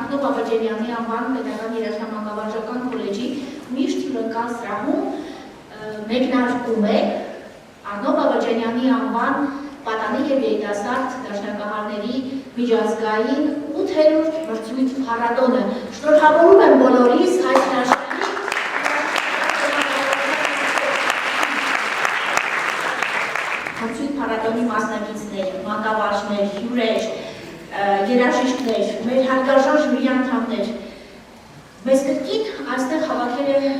Աղնո Բաբաջանյանի անվան պետական երաժշտամանկավարժական քոլեջի միշտ հյուրընկալ սրահում մեկնարկում է Աղնո Բաբաջանյանի անվան պատանի և երիտասարդ դաշնակահարների միջազգային 8-րդ մրցույթ փառատոնը։ Շնորհավորում եմ բոլորիս այս հրաշալի մրցույթ փառատոնի մասնակիցներ, մանկավարժներ, հյուրեր, երաժիշտներ, մեր հարգարժան ժյուրի անդամներ։ Մեզ կրկին այստեղ հավաքել է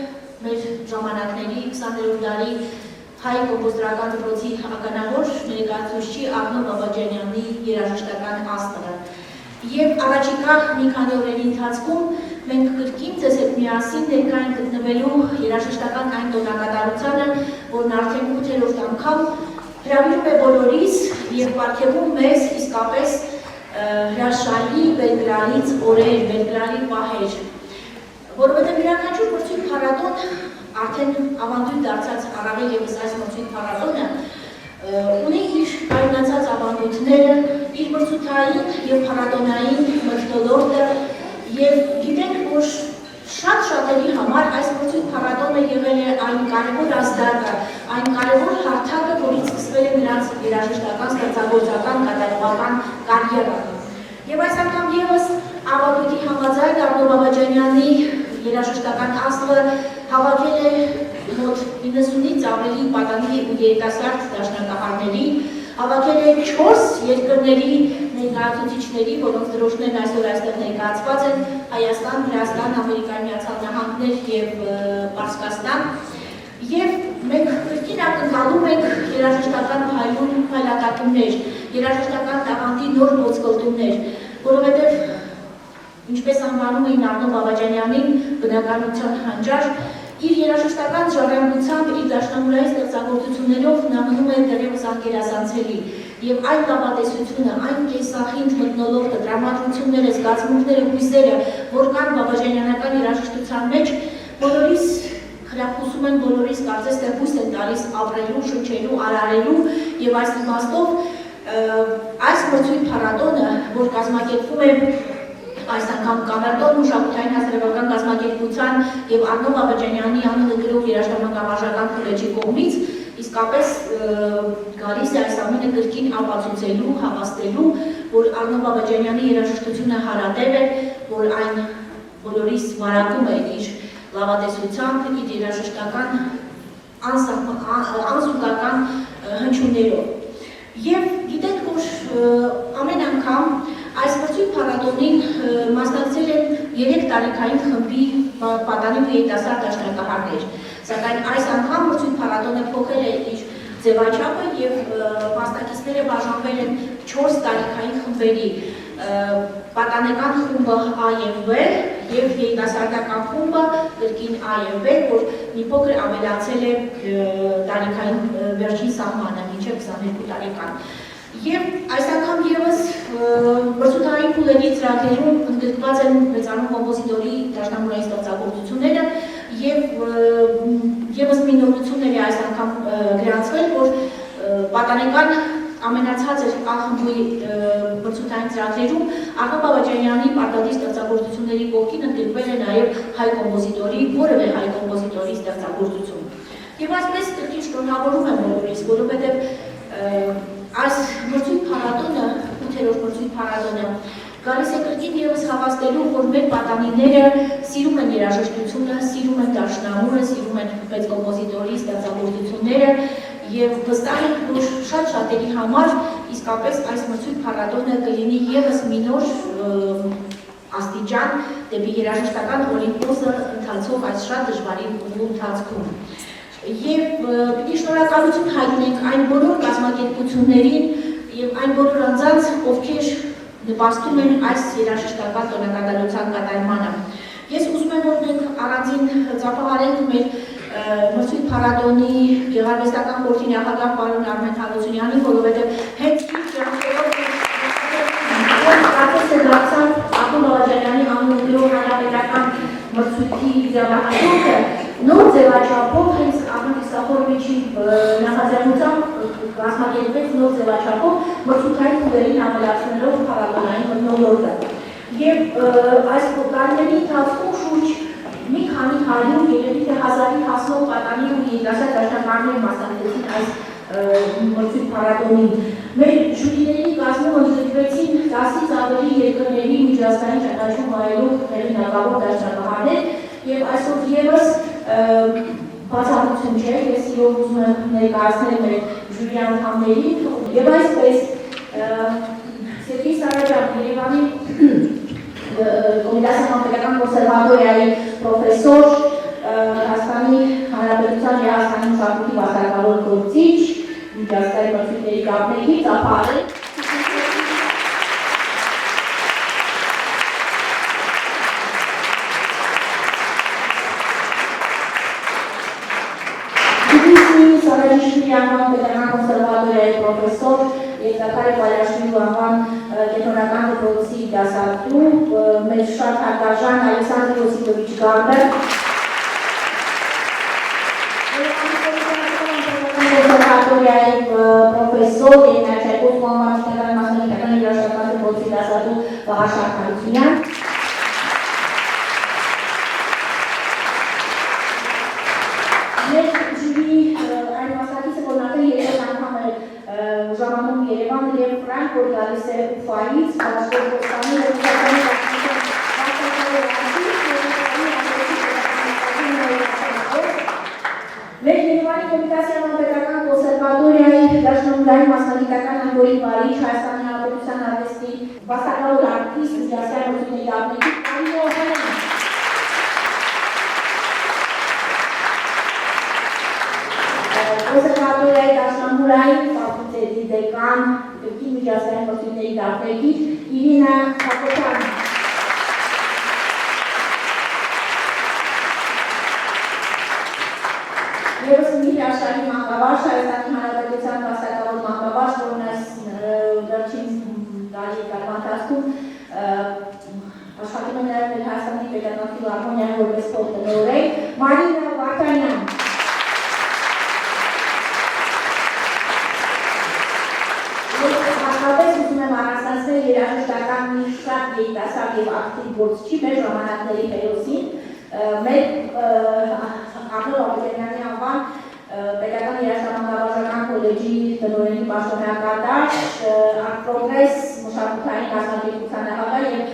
մեր ժամանակների 20-րդ դարի հայ կոմպոզիտորական դպրոցի ականավոր ներկայացուցիչ Աղնո Բաբաջանյանի երաժշտական աստղը։ Եվ առաջիկա մի քանի օրերի ընթացքում մենք կրկին ձեզ հետ միասին ներկա ենք գտնվելու երաժշտական այն տոնակատարությանը, որն արդեն 8-րդ անգամ հրավիրում է բոլորիս եւ պարգևում մեզ իսկապես հրաշալի Բելգրադից օրեր, Բելգրադի պահեր, որովհետեւ յուրաքանչյուր մրցույթ փառատոն արդեն ավանդույթ դարձած առավել ևս այս մրցույթ փառատոնը ունի իր կայունացած ավանդույթները, իր մրցութային եւ փառատոնային մթնոլորտը եւ գիտենք, որ շատ-շատերի համար այս մրցույթ փառատոնը եղել է այն կարևոր ազդակը, այն կարևոր հարթակը, որից սկսվել է նրանց երաժշտական, ստեղծագործական, կատարողական կարիերան։ Եվ այս անգամ ևս ավանդույթի համաձայն Աղնո Բաբաջանյանի երաժշտական աստղը հավաքել է մոտ 90-ից ավելի պատանի ու երիտասարդ դաշնակահարների, հավաքել է 4 երկրների ներկայացուցիչների, որոնց դրոշներն այսօր այստեղ ներկայացված են Հայաստան, Վրաստան, Ամերիկայի Միացյալ Նահանգներ եւ Պարսկաստան։ Եվ մենք կրկին ակնկալում ենք երաժշտական փայլատակումներ, երաժշտական տաղանդի նոր ոսկորտումներ, որովհետեւ ինչպես անվանում էին Աղնո Բաբաջանյանին բնականության հանճար, իր երաժշտական ժառանգությամբ, իր դաշնամուրային ստեղծագործություններով նա մնում է դեռևս անկերազանցելի եւ այն լավատեսությունը, այն կենսախինդ մթնոլորտը, տրամադրությունները, զգացմունքները, հույսերը, որ կան բաբաջանյանական երաժշտության մեջ, բոլորիս խրախուսում են, բոլորիս կարծես թե հույս են տալիս ապրելու, շնչելու, արարելու եւ այս իմաստով այս մրցույթ փառատոնը, որ կազմակերպվում է այս անգամ Կամերտոն մշակութային հասարակական կազմակերպության եւ Աղնո Բաբաջանյանի անունը գրող երաժշտամանկավարժական քոլեջի կողմից իսկապես գալիս է այս ամենը կրկին ապացուցելու, հավաստելու, որ Աղնո Բաբաջանյանի երաժշտությունը հարատև է, որ այն բոլորիս վարակում է իր լավատեսությամբ, իր երաժշտական անզուգական հնչյուններով։ Եվ գիտենք, որ ամեն անգամ այս մրցույթ փառատոնին մասնակցել են 3 տարիքային խմբի պատանի ու երիտասարդ դաշնակահարներ, սակայն այս անգամ մրցույթ փառատոնը փոխել է իր ձևաչափը եւ մասնակիցները բաժանվել են 4 տարիքային խմբերի, պատանեկան խումբը A եւ B եւ երիտասարդական խումբը կրկին A եւ B, որ մի փոքր ավելացել է տարիքային վերջին սահմանը մինչեւ 22 տարեկան։ Եվ այս անգամ ևս մրցութային փուլերի ծրագրերում ընդգրկված են մեծանուն կոմպոզիտորի դաշնամուրային ստեղծագործությունները եւ ևս մի նորություններ է այս անգամ գրանցվել, որ պատանեկան ամենացածր ախմբի մրցութային ծրագրերում Աղնո Բաբաջանյանի պարտադիր ստեղծագործությունների կողքին ընդգրկվել է նաեւ հայ կոմպոզիտորի, որևէ հայ կոմպոզիտորի ստեղծագործություն։ Եվ այսպես կրկին շնորհավորում եմ բոլորիս, որովհետեւ այս մրցույթ փառատոնը, 8-րդ մրցույթ փառատոնը գալիս է կրկին ևս հավաստելու, որ մեր պատանիները սիրում են երաժշտությունը, սիրում են դաշնամուրը, սիրում են մեծ կոմպոզիտորի ստեղծագործությունները եւ վստահ ենք, որ շատ-շատերի համար իսկապես այս մրցույթ փառատոնը կլինի ևս մի նոր աստիճան դեպի երաժշտական օլիմպոսը ընթացող այս շատ դժվարին ընթացքում։ Եվ պիտի շնորհակալություն հայտնենք այն բոլոր կազմակերպություններին եւ այն բոլոր անձանց, ովքեր նպաստում են այս երաժշտական տոնակատարության կատարմանը։ Ես ուզում եմ, որ մենք առանձին ծափահարենք մեր մրցույթ փառատոնի գեղարվեստական խորհրդի նախագահ պարոն Արմեն Հարությունյանին, որովհետեւ հենց իր ջանքերով դարձավ Աղնո Բաբաջանյանի անունը գրող հանրապետական մրցույթի ձևաչափը նոր ձևաչափով հենց Աղնո Իսախորովիչի նախաձեռնությամբ կազմակերպվեց նոր ձևաչափով մրցութային փուլերին ավելացնելով փառատոնային մթնոլորտը։ Եվ այս տարիների ընթացքում շուրջ մի քանի 100 երևի թե 1000-ի հասնող պատանի ու երիտասարդ դաշնակիցներ մասնակցեցին այս մրցույթ փառատոնին։ Մեր ժյուրիների կազմում ընդգրկվեցին 10-ից ավելի երկրների միջազգային ճանաչում վայելող հեղինակավոր դաշնակահարներ եւ այսօր եւս բացառություն չէ, ես իրոք ուզում եմ ներկայացնել մեր ժյուրի անդամներին եւ այսպես Սերգեյ Սարաջան Երևանի Կոմիտասիոն պետական կոնսերվատորիայի պրոֆեսոր, Հայաստանի Հանրապետության Լեհաստանի մշակույթի վաստակավոր գործիչ, միջազգային մրցույթների կազմակերպիչ Ծափահարել Սարաջիշվիլի անվան պետական կոնսերվատորիայի պրոֆեսոր եւ Զաքարի Պալաշվիլի անվան կենտրոնական դպրոցի դասատու, մեր շատ հարգարժան Ալեքսանդր Ոսիպովիչ Գարբեր, կոնսերվատորիայի պրոֆեսոր եւ Չայկովսկու անվան պետական մասնագիտական երաժշտական դպրոցի դասատու Վահաշար Հարությունյան, ժամանում Երևան եւ Ֆրանկ, որ գալիս է Ուֆայից, Բաշկորտոստանի ռուսական մեր Երևանի Կոմիտասիոն պետական կոնսերվատորիայի դաշնամուրային մասնագիտական անգորի վարիչ Հայաստանի Հանրապետության արվեստի վաստակավոր արտիստ Զիասյան Ռուսինի դափնեկի կոնսերվատորիայի դաշնամուրային ֆակուլտետի դեկան, կրկին միջազգային մրցույթների դափնեկիչ Իրինա Հակոբյան։ Եվս մի հրաշալի մանկավարժ, Հայաստանի Հանրապետության վաստակավոր մանկավարժ, որն այս վերջին տարի ընթացքում աշխատում է նաև Հայաստանի պետական ֆիլհարմոնիայում որպես փոխտնօրեն, Մարինա Վարդանյան։ Երաժշտական մի շատ երիտասարդ եւ ակտիվ գործիչի մեր ժամանակների հերոսին, մեր Աղոտ Ավետյանի անվան պետական երաժշտական կոլեջի տնօրենի պաշտոնակատար, Արտպրոգրես մշակութային մասնագիտության նախագահ եւ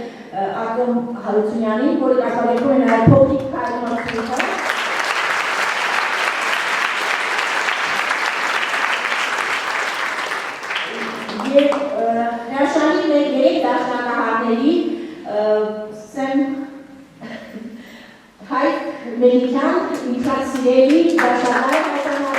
Արտեմ Հարությունյանին, որի կազմակերպում է նաեւ փոքրիկ քայլմրցույթը։ Հրաշալի մեր երեք դաշնակահարների Սեմ Հայկ Մելիքյան, Միքայել Սիրելի, դաշնակահար Հայաստանյան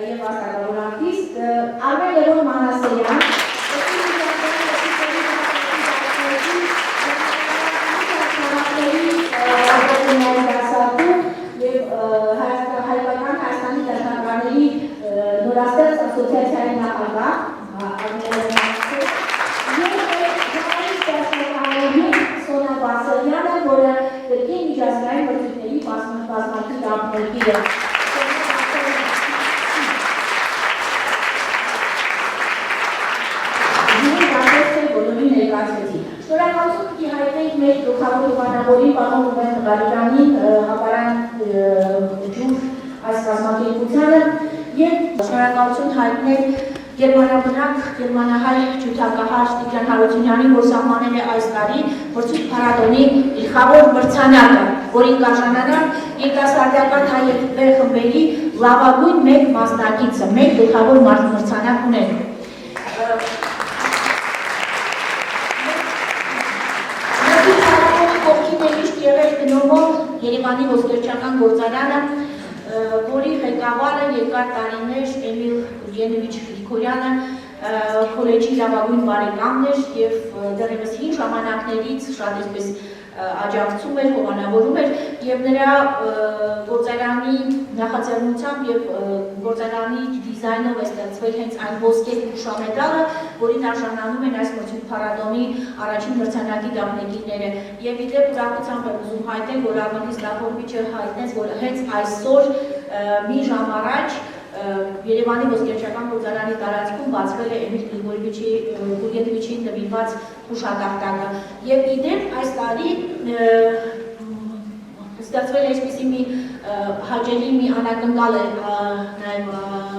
եւ վաստակավոր արտիստ Արմեն Լևոն Մանասերյան, հայկական Հայաստանի դաշնակահարների նորաստեղծ ասոցիացիայի նախագահ Սոնա Բասելյանը, որը կրկին միջազգային մրցույթների բազմակի դափնեկիր է։ Շնորհակալություն պիտի հայտնենք մեր գլխավոր հովանավորին պարոն Ռուբեն Տղարյանին հապարան ջուր այս կազմակերպությանը եւ շնորհակալություն հայտնել Գերմանաբնակ գերմանահայ ջութակահար Տիգրան Հարությունյանին, որ սահմանել է այս տարի մրցույթ փառատոնի գլխավոր մրցանակը, որին կարժանանան երիտասարդական հայ խմբերի լավագույն մեկ մասնակիցը, մեկ գլխավոր մրցանակ ունեն։ Երևանի ոսկերչական գործարանը, որի ղեկավարը երկար տարիներ Էմիլ Ուրգենովիչ Գրիգորյանը քոլեջի լավագույն բարեկամն էր եւ դեռևս հին ժամանակներից շատ այսպես աջակցում էր, հովանավորում էր եւ նրա գործարանի նախաձեռնությամբ եւ գործարանի դիզայնով է ստեղծվել հենց այն ոսկե հուշամեդալը, որին արժանանում են այս մրցույթ փառատոնի առաջին մրցանակի դափնեկիրները։ Եվ իդեպ ուրախությամբ եմ ուզում հայտնել, որ Ագնես Լափովիչը հայտնեց, որ հենց այսօր մի ժամ առաջ Երևանի ոսկերչական գործարանի տարածքում բացվել է Էմիլ Գուրգենտովիչի նվիրված հուշատախտակը։ Եվ իդեպ այս տարի ստեղծվել է այսպիսի մի հաճելի մի անակնկալ է նաև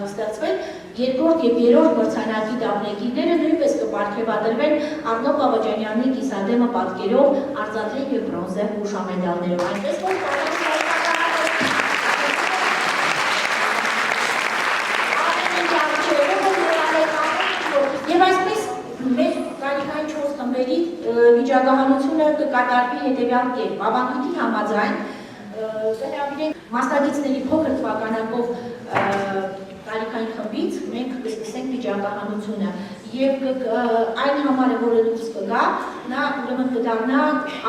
ստեղծվել, երկրորդ և երրորդ մրցանակի դափնեկիրները նույնպես կպարգևատրվեն Առնո Բաբաջանյանի կիսադեմը պատկերով արծաթե և բրոնզե հուշամեդալներով, այնպես որ Եվ այսպես մեր տարիքային 4 խմբերի վիճակահանությունը կկատարվի հետևյալ կերպ, ավանդույթի համաձայն կհրավիրենք մասնակիցների փոքր թվականակով տարիքային խմբից մենք կսկսենք վիճակահանությունը եւ այն համարը, որը դուրս կգա, նա ուրեմն կդառնա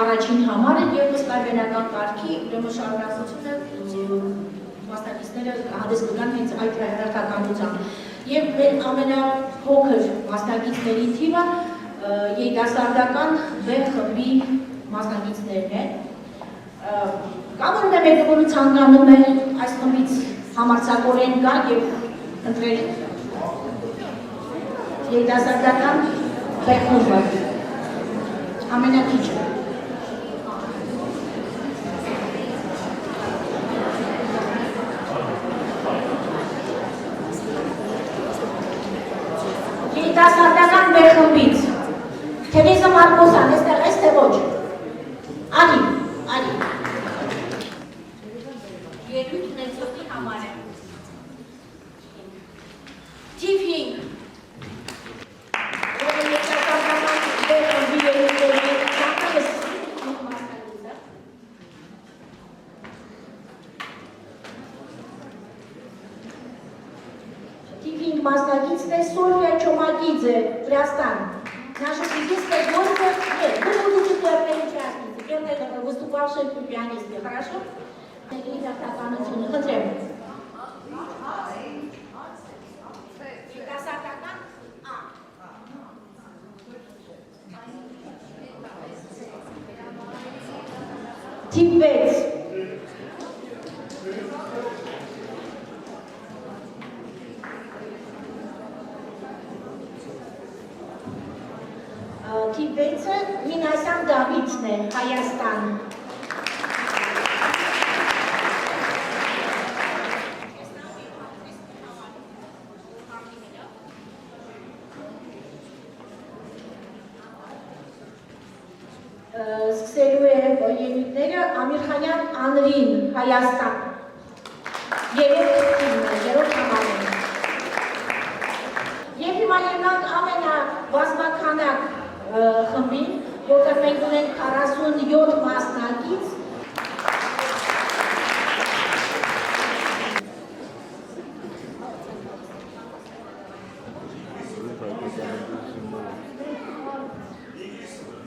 առաջին համարը եւ ըստ արբենական կարգի ուրեմն շարունակությունը մասնակիցները հանդես կգան հենց այդ հերթականությամբ։ Եվ մեր ամենափոքր մասնակիցների թիվը երիտասարդական B խմբի մասնակիցներն են։ Կամ որն է մեկը, որը ցանկանում է այս խմբից համարձակորեն գա եւ ընտրել երիտասարդական B խումբը ամենակիչը։ Երիտասարդական B խմբից Թերեզա Մարկոսյան, այստեղ ես թե ոչ։ Անի։ Երկու ունեցողի համար է։ Թիվ 5։ Թիվ 5 մասնակիցն է Սոֆիա Չոմակիձե, Վրաստան։ Наша певицкая гостья, нет, вы будете первые участницы, первые выступавшие пианистки, хорошо? Тип 5. Թիվ 6-ը Մինասյան Դավիթն է, Հայաստան։ Սկսելու է ելույթները Ամիրխանյան Անրին, Հայաստան։ Երրորդ համարն է։ Եվ հիմա ելնանք ամենաբազմականակ խմբին, որտեղ մենք ունենք 47 մասնակից։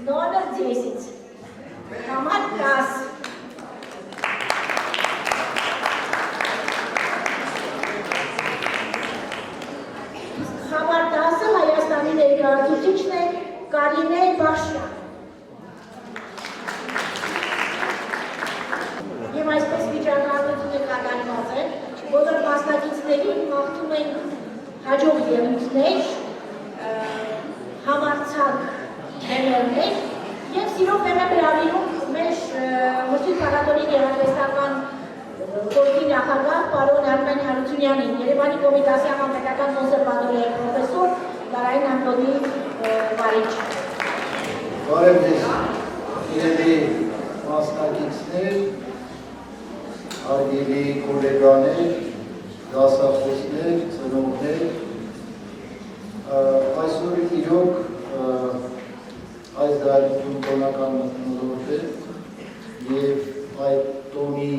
Номер 10. Համար 10. Համար 10-ը Հայաստանի ներկայացուցիչն է Կարինե Բախշյան։ Եվ այսպես վիճակահանությունը կատարված է, բոլոր մասնակիցներին մաղթում ենք հաջող ելույթներ, համարձակ բեմերներ և սիրով բեմեր հրավիրում մեր մրցույթ փառատոնի գեղարվեստական խորհրդի նախագահ պարոն Արմեն Հարությունյանին, Երևանի Կոմիտասյան անպետական կոնսերվատորիայի պրոֆեսոր Լարային Անդոնի վարիչ։ Բարև ձեզ, իրելի մասնակիցներ, հարգելի գոլեգաներ, դասախոսներ, ծնողներ, այսօր իրոք այս դարիքում տոնական մթնոլորտ է և այդ տոնի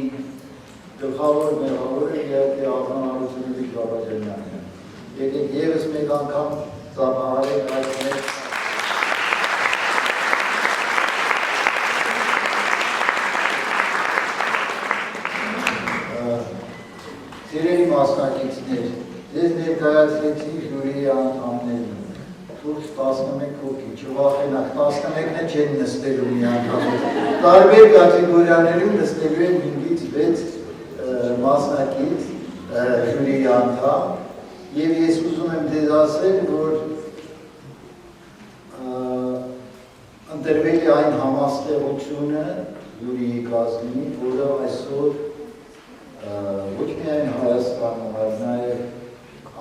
գլխավոր մեղավորը իհարկե Աղան Հարությունովիչ Բաբաջանյանն է։ Եկեք ևս մեկ անգամ ծափահարենք այս մեծ Սիրելի մասնակիցներ, ես ներկայացրեցի ժյուրիի անդամներին, դուրս 11 հոգի, չվախենաք, 11-ն է չեն նստելու մի անդամով։ Տարբեր կատեգորիաներում նստելու են 5-ից 6 մասնակից ժյուրիի անդամ եւ ես ուզում եմ դեզ ասել, որ ընտրվել է այն համաստեղությունը ժյուրիի կազմի, որը այսօր ոչ միայն Հայաստանում, այլ նաեւ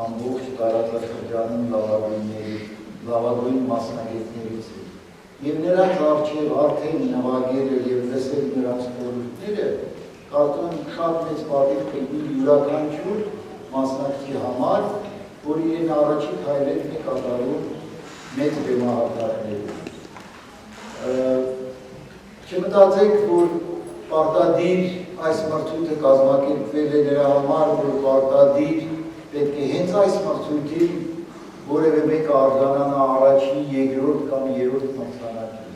ամբողջ տարածաշրջանում լավագույն մասնագետներից է։ Եվ նրանց առջև արդեն նվագել եւ լսել նրանց խորհուրդները, կարծում եմ շատ մեծ պատիվ կլինի յուրաքանչյուր մասնակցի համար, որ իրեն առաջին քայլերն է կատարում մեծ բեմահարթակներում։ Չմտածեք, որ պարտադիր այս մրցույթը կազմակերպվել է նրա համար, որ պարտադիր պետք է հենց այս մրցույթին որևէ մեկը արձանանա առաջին, երկրորդ կամ երրորդ մրցանակին։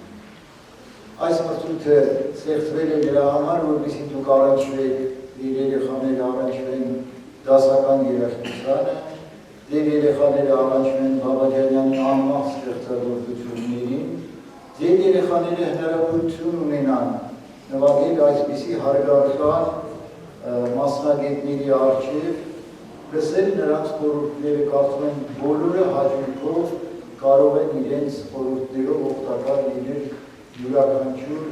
Այս մրցույթը ստեղծվել է նրա համար, որպեսզի դուք առնչվեք, ձեր երեխաները առնչվեն դասական երաժշտությանը, ձեր երեխաները առնչվեն Բաբաջանյանի անմահ ստեղծագործություններին, ձեր երեխաները հնարավորություն ունենան նվագել այսպիսի հարգարժան մասնագետների առջև, լսել նրանց խորհուրդները, կարծում եմ բոլորը հաճույքով կարող են իրենց խորհուրդներով օգտակար լինել յուրաքանչյուր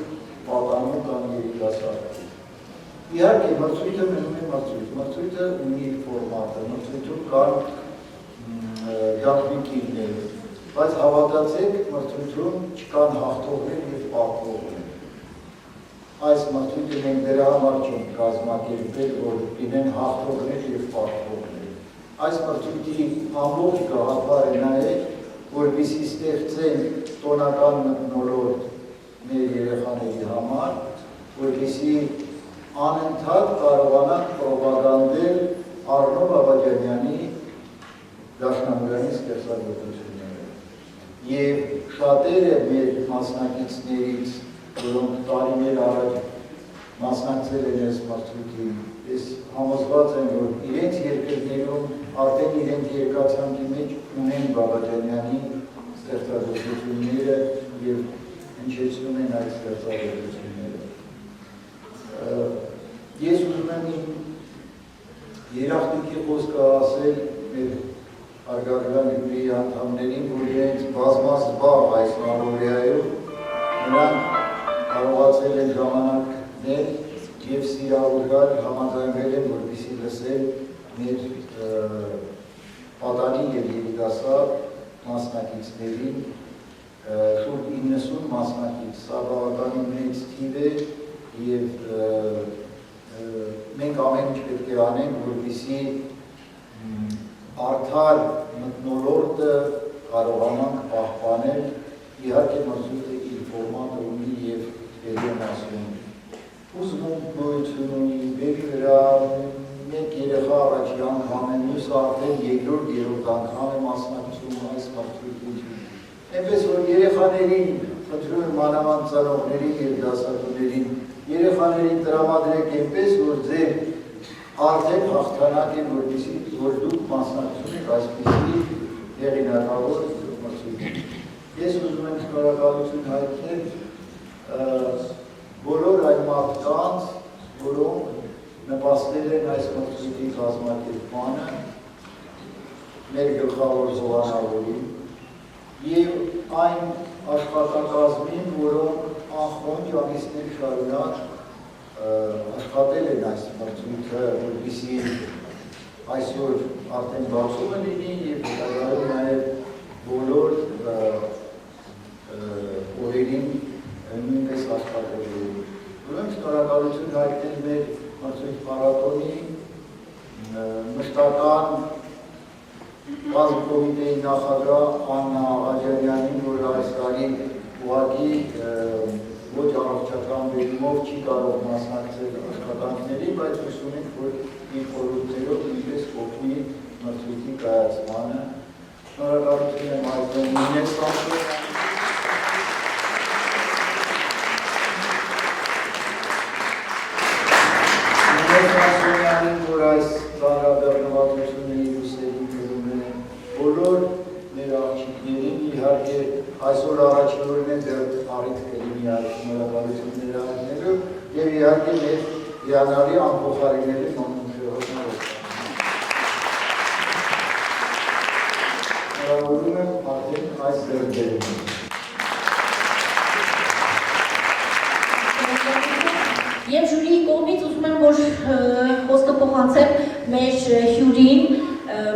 պատանու կամ երիտասարդի։ Իհարկե, մրցույթը մնում է մրցույթ, մրցույթը ունի իր ֆորմատը, մրցույթում կան գաղտնիքներ, բայց հավատացեք, մրցույթում չկան հաղթողներ և պարտվողներ։ Այս մրցույթը մենք դրա համար չենք կազմակերպել, որ լինեն հաղթողներ և պարտվողներ։ Այս մրցույթի ամբողջ գաղափարը նա է, որպեսզի ստեղծեն տոնական մթնոլորտ մեր երեխաների համար, որպեսզի անընդհատ կարողանանք պրոպագանդել Առնո Բաբաջանյանի դաշնամուրանի ստեղծագործությունները։ Եվ շատերը մեր մասնակիցներից, որոնք տարիներ առաջ մասնակցել են այս մրցույթին, ես համոզված եմ, որ իրենց երկրներում արդեն իրենց երկացանկի մեջ ունեն Բաբաջանյանի ստեղծագործությունները և հնչեցնում են այդ ստեղծագործությունները։ Ես ուզում եմ իմ երախտիկի խոսքը ասել մեր հարգարժան ժյուրիի անդամներին, որ իրենց բազմազբաղ այս օրերայով նրանք կարողացել են ժամանակներ և սիրահարվել համաձայնվել են, որպեսզի լսել մեր պատանի և երիտասարդ մասնակիցներին, շուրջ 90 մասնակից, սա բավականին մեծ թիվ է և մենք ամեն ինչ պետք է անենք, որպեսզի արդար մթնոլորտը կարողանանք պահպանել, իհարկե մրցույթը իր ֆորմատը ունի և երեմ ասում ուզում գոյություն ունի, բերի վրա մեկ երեխա առաջի անգամ է, մյուսը արդեն երկրորդ, երրորդ անգամ է մասնակցում այս մրցույթին։ Այնպես որ երեխաներին, խնդրում եմ մանավանդ ծնողներին և դասատուներին, երեխաներին տրամադրեք այնպես, որ ձեր արդեն հաղթանակ է, որպեսզի որ դուք մասնակցում եք այսպիսի հեղինակավոր մրցույթին։ Ես ուզում եմ շնորհակալություն հայտնել բոլոր այն մարդկանց, որոնք նպաստել են այս մրցույթի կազմակերպմանը, մեր գլխավոր հովանավորին և այն աշխատակազմին, որոնք անխոնջ ամիսներ շարունակ աշխատել են այս մրցույթը, որպեսզի այսօր արդեն բացումը լինի և հետագայում նաև բոլոր օրերին նույնպես աշխատելու։ Ուրեմն շնորհակալություն հայտնել մեր մրցույթ փառատոնի մշտական կազմկոմիտեի նախագահ Աննա Աղաջանյանին, որ այս տարի ուղղակի ոչ առողջական բերումով չի կարող մասնակցել աշխատանքներին, բայց հույս ունենք, որ իր խորհուրդներով նույնպես կօգնի մրցույթի կայացմանը։ Շնորհակալություն եմ հայտնում Նինե Սամսոնյանին, որ այս ծանրաբեռնվածությունը իր ուսերին գրում է, բոլոր մեր աղջիկներին, իհարկե այսօր առաջին օրն է դեռ առիթ կլինի շնորհակալություններ հայտնելու և իհարկե մեր հիանալի անփոխարինելի Եվ ժյուրիի կողմից ուզում եմ, որ խոսքը փոխանցեմ մեր հյուրին,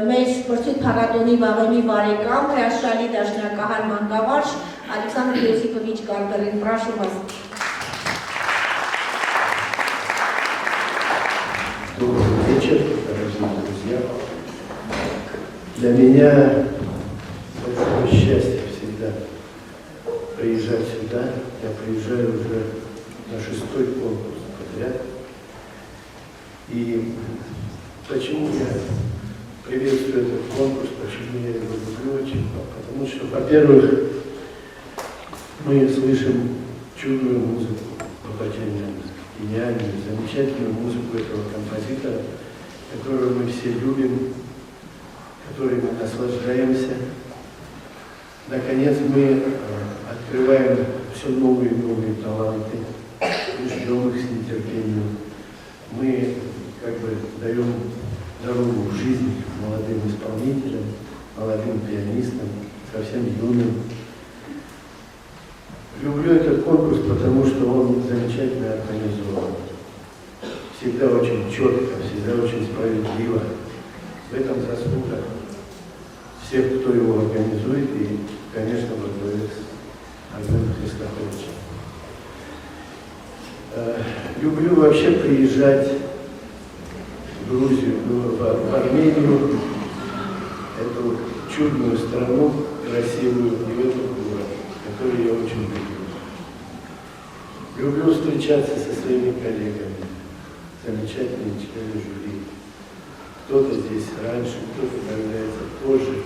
մեր մրցույթ փառատոնի վաղեմի բարեկամ, հրաշալի դաշնակահար մանկավարժ Ալեքսանդր Յոսիպովիչ Կարպերին, прошу вас. Добрый вечер, дорогие друзья. Для меня большое счастье всегда приезжать сюда. Я приезжаю уже на 6-й конкурс подряд. И почему я приветствую этот конкурс, почему я его люблю очень? Потому что, во-первых, мы слышим чудную музыку, гениальную, замечательную музыку этого композитора, которую мы все любим, которой мы наслаждаемся. Наконец мы открываем все новые и новые таланты, ждем их с нетерпением. Мы как бы даем дорогу в жизнь молодым исполнителям, молодым пианистам, совсем юным. Люблю этот конкурс, потому что он замечательно организован. Всегда очень четко, всегда очень справедливо. В этом заслуга всех, кто его организует, и, конечно, во главе с Арменом Христофоровичем. Люблю вообще приезжать в Грузию, в Армению, эту чудную страну, красивую, и в этот город, который я очень люблю. Люблю встречаться со своими коллегами, замечательными членами жюри. Кто-то здесь раньше, кто-то появляется позже.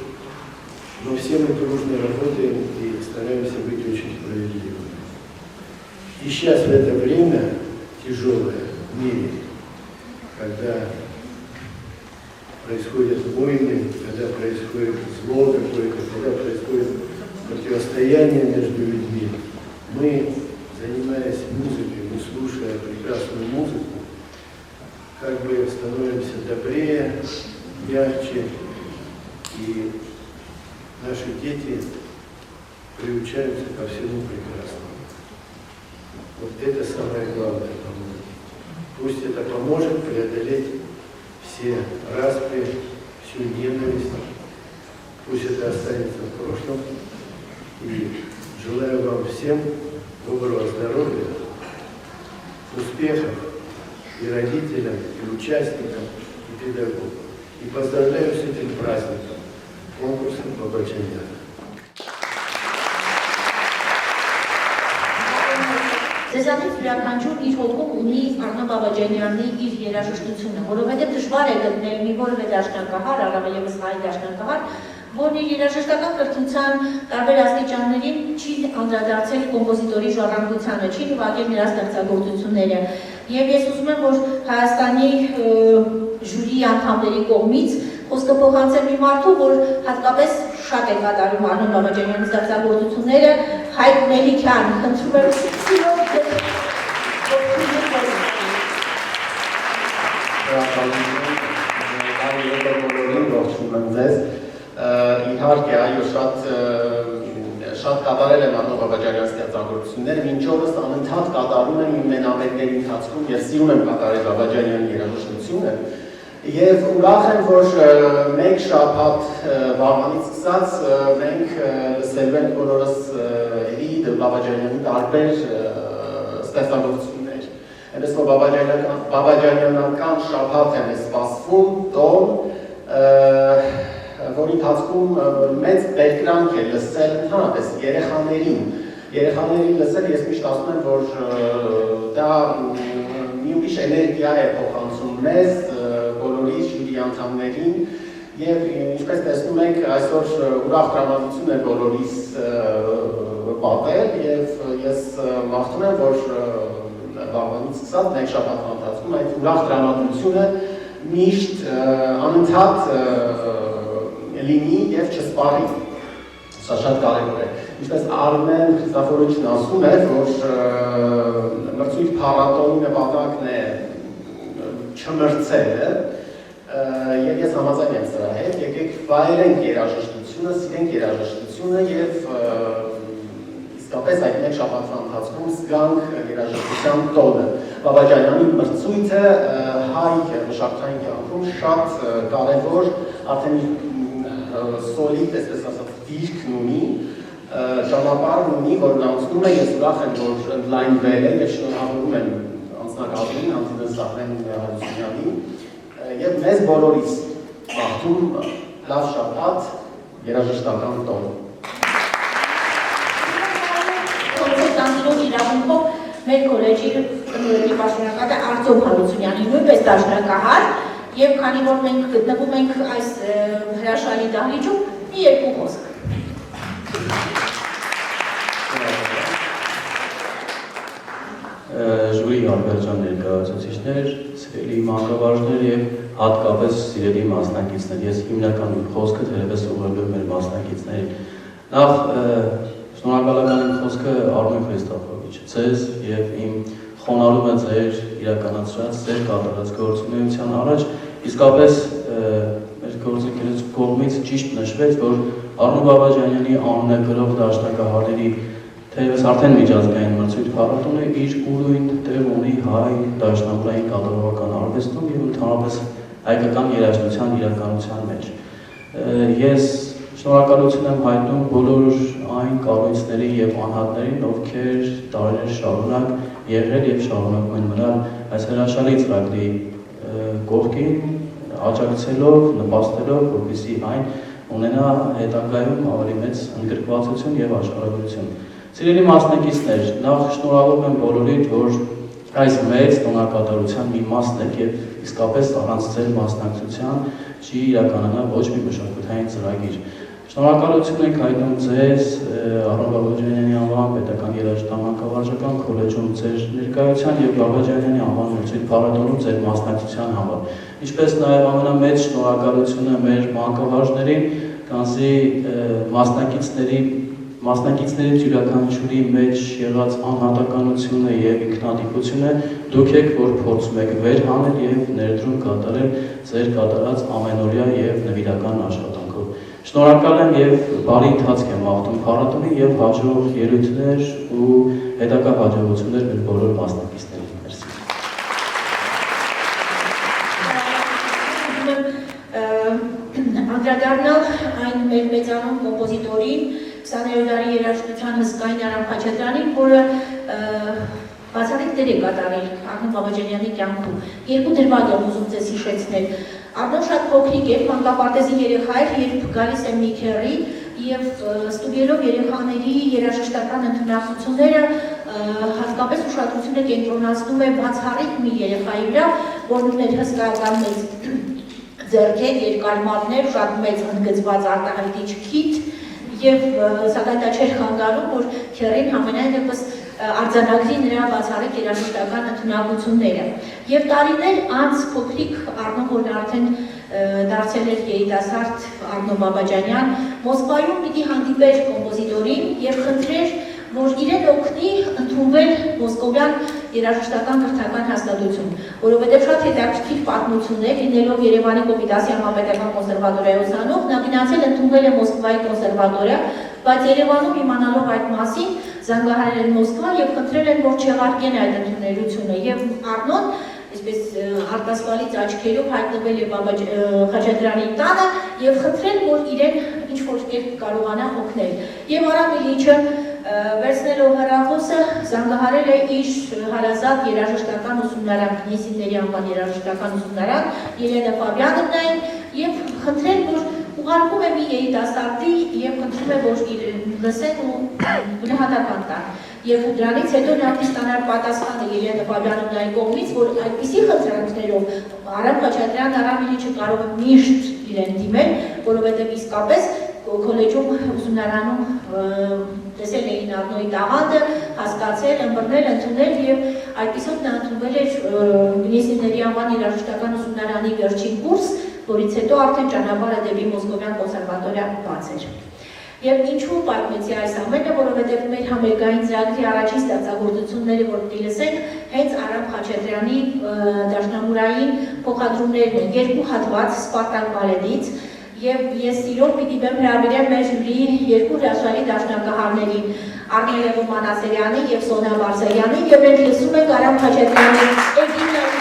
Но все мы дружно работаем и стараемся быть очень справедливыми. И сейчас в это время тяжелое в мире, когда происходят войны, когда происходит зло какое-то, когда происходит противостояние между людьми, мы, занимаясь музыкой, мы слушая прекрасную музыку, как бы становимся добрее, мягче, и наши дети приучаются ко всему прекрасному. Вот это самое главное, по-моему. Пусть это поможет преодолеть все распри, всю ненависть. Пусть это останется в прошлом. И желаю вам всем доброго здоровья, успехов и родителям, и участникам, и педагогам. И поздравляю с этим праздником, конкурсом Бабаджаняна. Ձեզանից յուրաքանչյուրն իր հոգում ունի Արնո Բաբաջանյանի իր երաժշտությունը, որովհետև դժվար է գտնել մի որևէ դաշնակահար, առավելևս հայ դաշնակահար, որն իր երաժշտական կրթության տարբեր աստիճաններին չի անդրադարձել կոմպոզիտորի ժառանգությանը, չի նվագել նրա ստեղծագործությունները։ Եվ ես ուզում եմ, որ Հայաստանի ժյուրիի անդամների կողմից խոսքը փոխանցեմ մի մարդու, որ հատկապես շատ է կատարում Արնո Բաբաջանյանի ստեղծագործությունները, Հայկ Մելիքյան, խնդրում եմ սիրով Իհարկե, այո, շատ կատարել եմ Արնո Բաբաջանյանի ստեղծագործությունները, մինչ օրս անընդհատ կատարում եմ իմ մենամետների ընթացքում եւ սիրում եմ կատարել Բաբաջանյանի երաժշտությունը եւ ուրախ եմ, որ մեկ շաբաթ վաղվանից սկսած մենք լսելու ենք բոլորս էլի Բաբաջանյանի տարբեր ստեղծագործություններ։ Այնպես որ Բաբաջանյանական շաբաթ եմ սպասվում, տոն, որի ընթացքում մեծ բերկրանք է լսել ընդհանրապես երեխաներին լսել, ես միշտ ասում եմ, որ դա մի ուրիշ էներգիա է փոխանցում մեզ, բոլորի ժյուրի անդամներին, եւ ինչպես տեսնում եք, այսօր ուրախ տրամադրություն է բոլորիս պատել, եւ ես մաղթում եմ, որ վաղվանից սկսած մեկ շաբաթվա ընթացքում այդ ուրախ տրամադրությունը միշտ անընդհատ լինի եւ չսպառի։ Սա շատ կարևոր է։ Ինչպես Արմեն Խրիստոֆորովիչն ասում է, որ մրցույթ փառատոնի նպատակն է չմրցելը, եւ ես համաձայն եմ սրա հետ, եկեք վայելենք երաժշտությունը, սիրենք երաժշտությունը եւ իսկապես այդ մեկ շաբաթվա ընթացքում զգանք երաժշտության տոնը։ Բաբաջանյանի մրցույթը հայ մշակութային կյանքում շատ կարևոր, արդեն սոլիդ, այսպես ասած, դիրքն ունի, ճանապարհ ունի, որն անցնում է, ես ուրախ եմ, որ ընդլայնվել է եւ շնորհավորում եմ անձնակազմին, Անդրեաս Սահեն Հարությունյանին եւ մեզ բոլորիս մաղթում լավ շաբաթ, երաժշտական տոն։ Կոնցերտանցիով իրավունքով մեր կոլեջի տնօրենի պաշտոնակատը Արտյոմ Հարությունյանի նույնպես դաշնակահար եւ քանի որ մենք գտնվում ենք այս հրաշալի դահլիճում, մի երկու խոսք։ Ժյուրի արտադրության ներկայացուցիչներ, սիրելի մանկավարժներ եւ հատկապես սիրելի մասնակիցներ։ Ես հիմնական խոսքը թերևս ուղղելու եմ մեր մասնակիցներին։ Նախ շնորհակալական եմ խոսքը Արմեն Քրիստոֆովիչ, ձեզ եւ իմ խոնարհումը ձեր իրականացրած, ձեր կատարած գործունեության առաջ, իսկապես մեր գործընկերոջ կողմից ճիշտ նշվեց, որ Արմեն Բաբաջանյանի անունը գրող դաշնակահարների թերևս արդեն միջազգային մրցույթ փառատոնը իր ուրույն տեղ ունի հայ դաշնամուրային կատարողական արվեստում եւ ընդհանրապես հայկական երաժշտության իրականության մեջ։ Ես շնորհակալություն եմ հայտնում բոլոր այն կառույցներին եւ անհատներին, ովքեր տարիներ շարունակ եղել եւ շարունակում են մնալ այս հրաշալի ծրագրի կողքին, աջակցելով, նպաստելով, որպեսզի այն ունենա հետագայում ավելի մեծ ընդգրկվածություն եւ աշխարհագրություն։ Սիրելի մասնակիցներ, նախ շնորհավորում եմ բոլորիդ, որ այս մեծ տոնակատարության մի մասն եք եւ իսկապես առանց ձեր մասնակցության չի իրականանա ոչ մի մշակութային ծրագիր։ Շնորհակալություն ենք հայտնում ձեզ Արմեն Բաբաջանյանի անվան պետական երաժշտամանկավարժական քոլեջում ձեր ներկայության եւ Բաբաջանյանի անվան մրցույթ փառատոնում ձեր մասնակցության համար։ Ինչպես նաեւ ամենամեծ շնորհակալությունը մեր մանկավարժներին, կանզի մասնակիցների յուրաքանչյուրի մեջ եղած անհատականությունը եւ ինքնատիպությունը դուք եք, որ փորձում եք վեր հանել եւ ներդրում կատարել ձեր կատարած ամենօրյա եւ նվիրական աշխատանքով։ Շնորհակալ եմ եւ բարի ընթացք եմ մաղթում փառատոնին եւ հաջող ելույթներ ու հետագա հաջողություններ մեր բոլոր մասնակիցներին։ Մերսի։ Անդրադառնալ այն մեր մեծանուն կոմպոզիտորին, 20-րդ դարի երաժշտության հսկային Արամ Խաչատրյանին, որը բացառիկ դեր է կատարել Արմեն Բաբաջանյանի կյանքում։ Երկու դրվագ եմ ուզում ձեզ հիշեցնել։ Արմեն շատ փոքրիկ էր, մանկապարտեզի երեխա էր, երբ գալիս է մի քեռի եւ ստուգելով երեխաների երաժշտական ընդունակությունները, հատկապես ուշադրությունը կենտրոնացնում է բացառիկ մի երեխայի վրա, որն ուներ հսկայական մեծ ձեռքեր, երկար մատներ, շատ մեծ ընդգծված արտահայտիչ քիթ եւ սակայն դա չէր խանգարում, որ քեռին համենայն դեպս արձանագրի նրա բացառիկ երաժշտական ընդունակությունները։ Եվ տարիներ անց փոքրիկ Արմեն, որն արդեն դարձել էր երիտասարդ Արմեն Բաբաջանյան, Մոսկվայում պիտի հանդիպեր կոմպոզիտորին եւ խնդրեր, որ իրեն օգնի ընդունվել մոսկովյան երաժշտական կրթական հաստատություն, որովհետև շատ հետաքրքիր պատմություններ, լինելով Երևանի Կոմիտասի համապետական կոնսերվատորիայի ուսանող, նա գնացել ընդունվել է Մոսկվայի կոնսերվատորիա, բայց Երևանում իմանալով այդ մասին, զանգահարել են Մոսկվա եւ խնդրել են, որ չեղարկեն այդ ընդունելությունը եւ Արմեն այսպես արտասվալից աչքերով հայտնվել է Խաչատրյանի տանը եւ խնդրել, որ իրեն ինչ-որ կերպ կարողանա օգնել։ Եվ Արամ Իլիչը վերցնելով հեռախոսը զանգահարել է իր հարազատ երաժշտական ուսումնարան, Կնեսինների անվան երաժշտական ուսումնարան, Ելենա Ֆաբյանովնային եւ խնդրել, որ ուղարկում է մի երիտասարդի եւ խնդրում է, որ լսեն ու գնահատական տան։ Եվ դրանից հետո նա ստանալ պատասխանը Ելենա Ֆաբյանովնայի կողմից, որ այդպիսի խնդրանքներով Արամ Խաչատրյան, Արամ Իլիչը կարող է միշտ իրեն դիմել, որովհետեւ իսկապես քոլեջում ուսումնարանում տեսել էին Արմենի տաղանդը, հասկացել, ըմբռնել, ընդունել եւ այդպիսով նա ընդունվել էր Գնեսինների անվան երաժշտական ուսումնարանի վերջին կուրս, որից հետո արդեն ճանապարհը դեպի Մոսկովյան կոնսերվատորիա բաց էր։ Եվ ինչու պատմեցի այս ամենը, որովհետև մեր համերգային ծրագրի առաջին ստեղծագործությունները, որ պիտի լսենք, հենց Արամ Խաչատրյանի դաշնամուրային փոխադրումներն են, երկու հատված Սպարտակ բալետից, եւ ես սիրով պիտի բեմ հրավիրեմ մեր ժյուրիի երկու հրաշալի դաշնակահարներին, Արմեն Մանասարյանի և Սոնյա Բարսեղյանի և մենք լսում ենք Արամ Խաչատրյանի Էգինյանի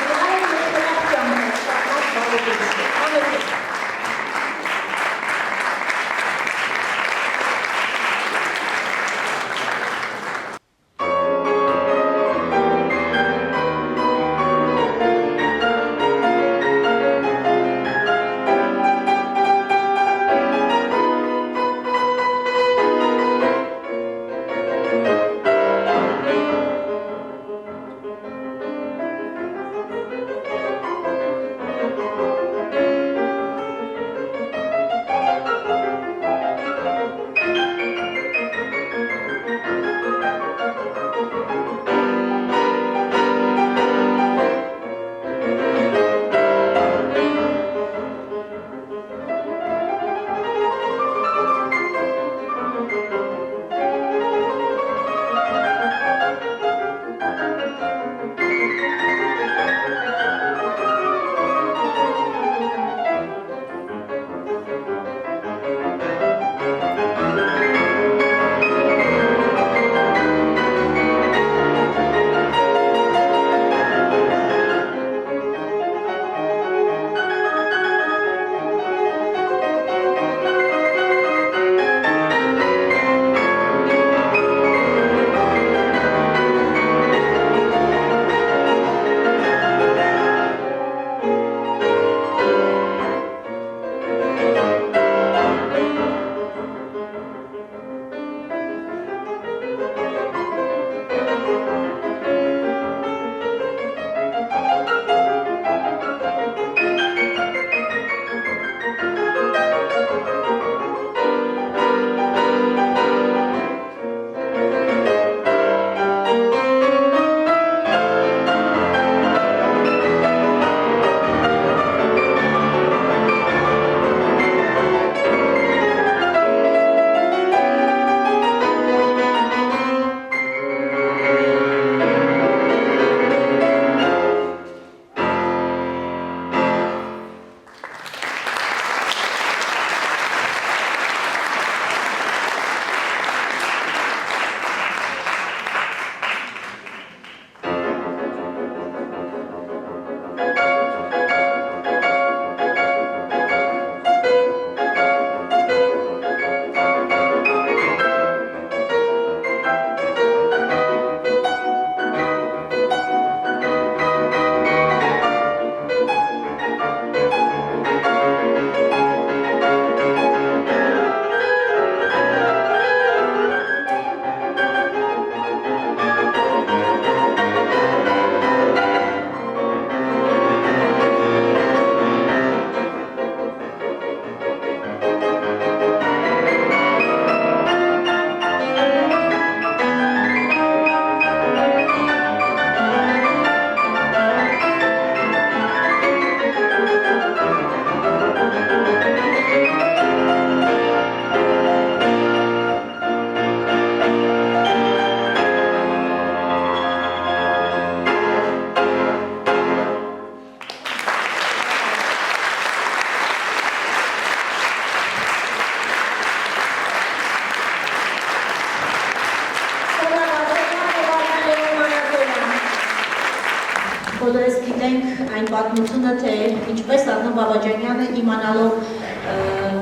Բոլորս գիտենք այն պատմությունը, թե ինչպես Ադնան Բաբաջանյանը իմանալով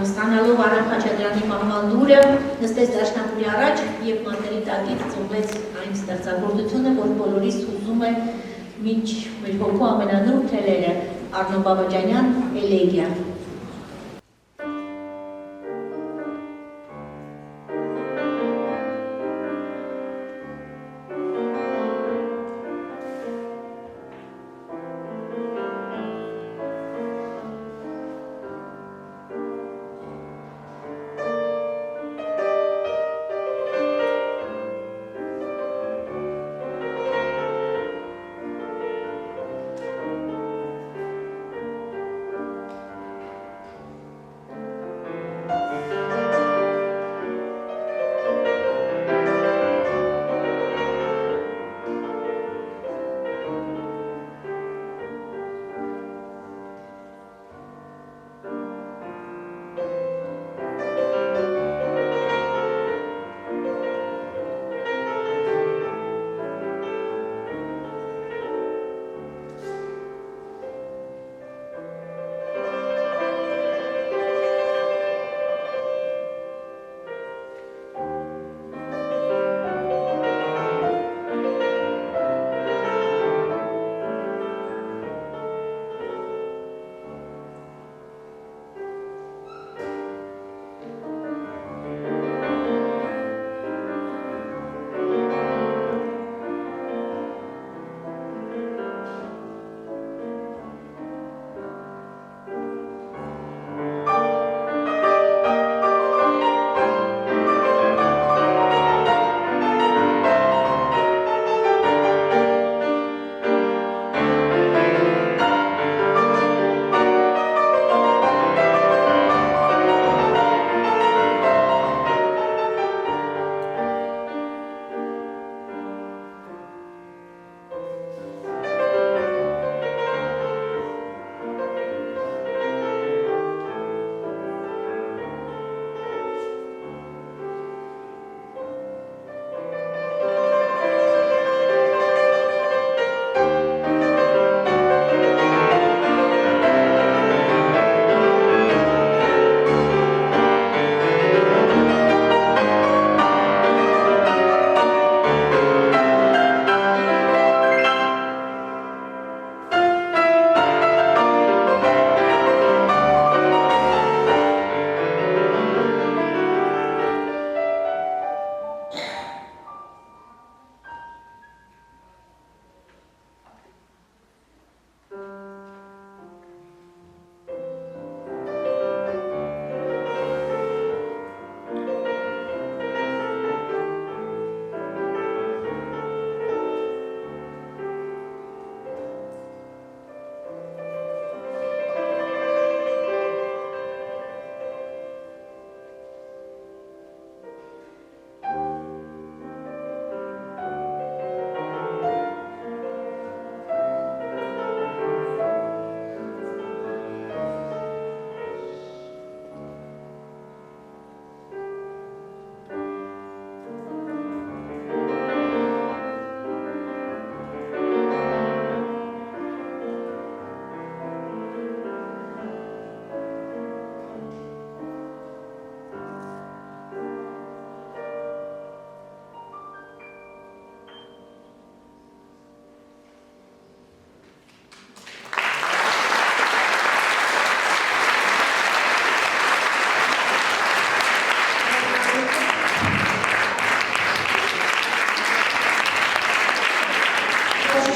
ստանալով Արամ Խաչատրյանի մահվան լուրը նստեց դաշնակուրի առաջ և մատների տակից ծնվեց այն ստեղծագործությունը, որ բոլորիս հուզում է մինչ մեր հոգու ամենանուրբ թելերը Ադնան Բաբաջանյան էլեգիա։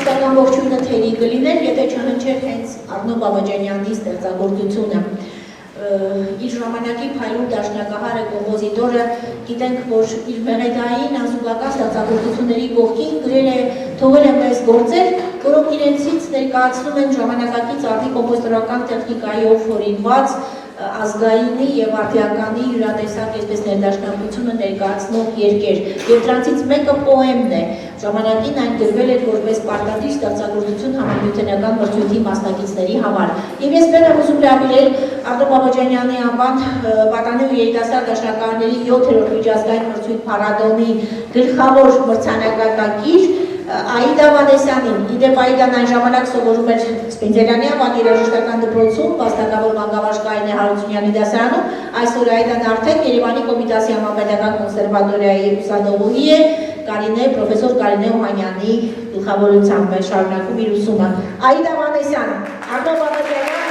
երաժշտական ողջույնը թերի կլիներ, եթե չհնչեր հենց Արնո Բաբաջանյանի ստեղծագործությունը։ Իր ժամանակի փայլուն դաշնակահարը, կոմպոզիտորը, գիտենք, որ իր մեղեդային անզուգական ստեղծագործությունների կողքին գրել է, թողել է մեծ գործեր, որոնք իրենցից ներկայացնում են ժամանակակից արդի կոմպոզիտորական տեխնիկայով հորինված ազգայինի եւ արդիականի յուրատեսակ այսպես ներդաշնակությունը ներկայացնող երկեր, եւ դրանցից մեկը պոեմն է։ Ժամանակին այն գրվել էր որպես պարտադիր ստեղծագործություն համանյութենական մրցույթի մասնակիցների համար։ Եվ ես մենակ ուզում հրավիրել Արնո Բաբաջանյանի անվան պատանի ու երիտասարդ դաշնակահարների 7-րդ միջազգային մրցույթ փառատոնի գլխավոր մրցանակակիր Աիդա Վանեսյանին։ Իդեպ Աիդան այն ժամանակ սովորում էր Սպենդիարյանի անվան երաժշտական դպրոցում, վաստակավոր մանկավարժ Կարինե Հարությունյանի դասարանում, այսօր Աիդան արդեն Երևանի Կոմիտասի համապետական կոնսերվատորիայի ուսանողուհի է, պրոֆեսոր Կարինե Օհանյանի գլխավորությամբ շարունակում իր ուսումը։ Աիդա Վանեսյան, Արնո Բաբաջանյան,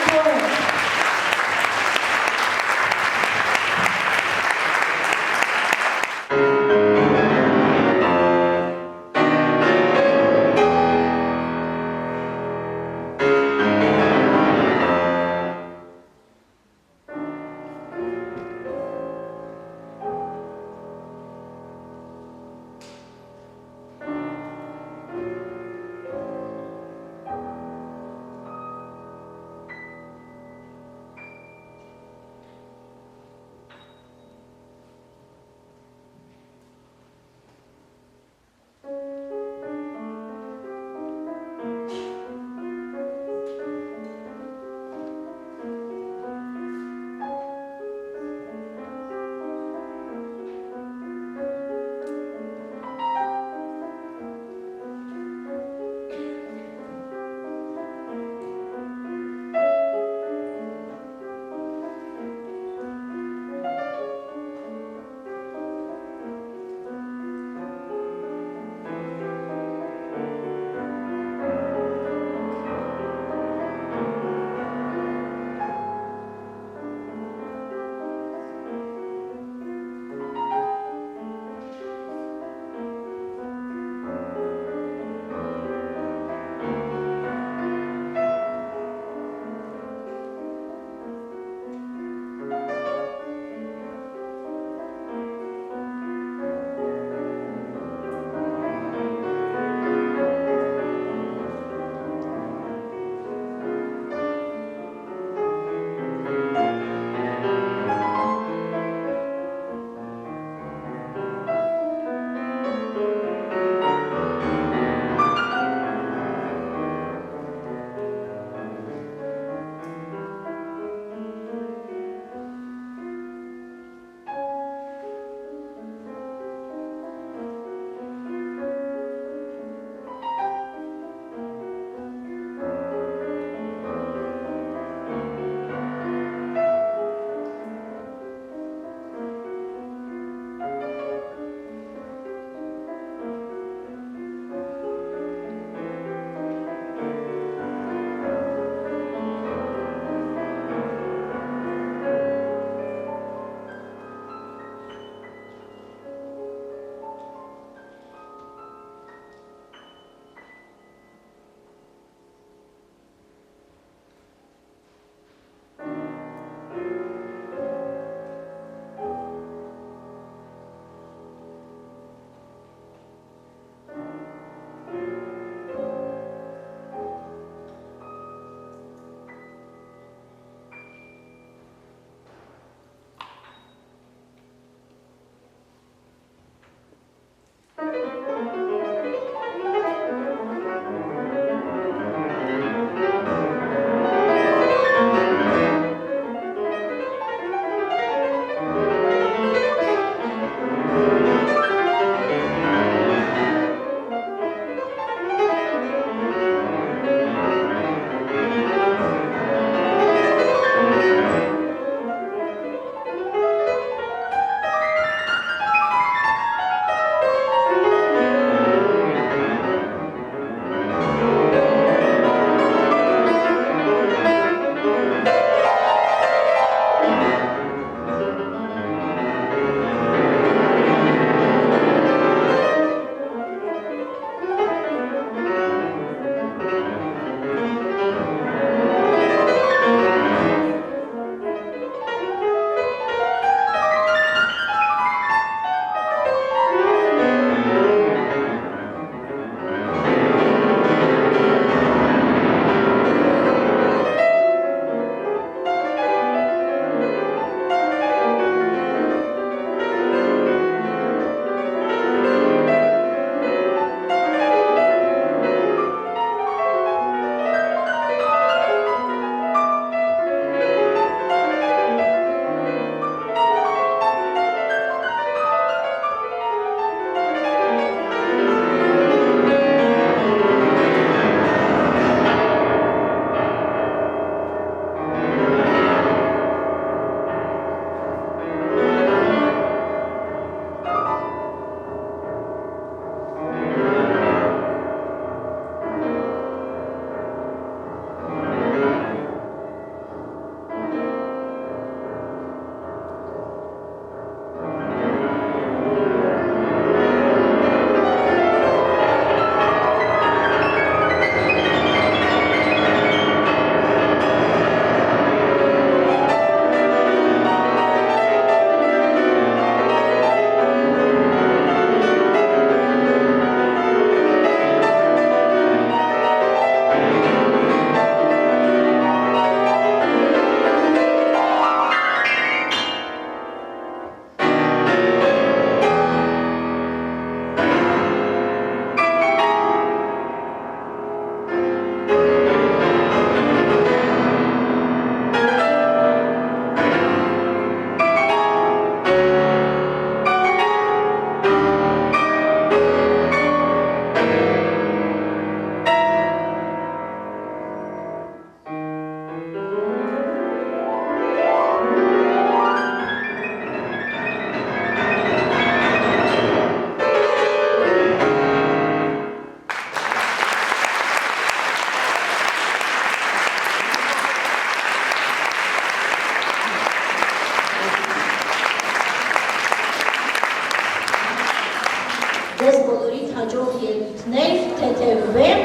ողջևվեմ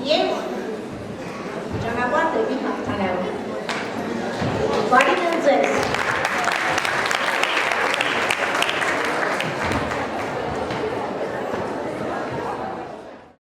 եւ ճանապարհ դեպի հաղթանակ։ Բարի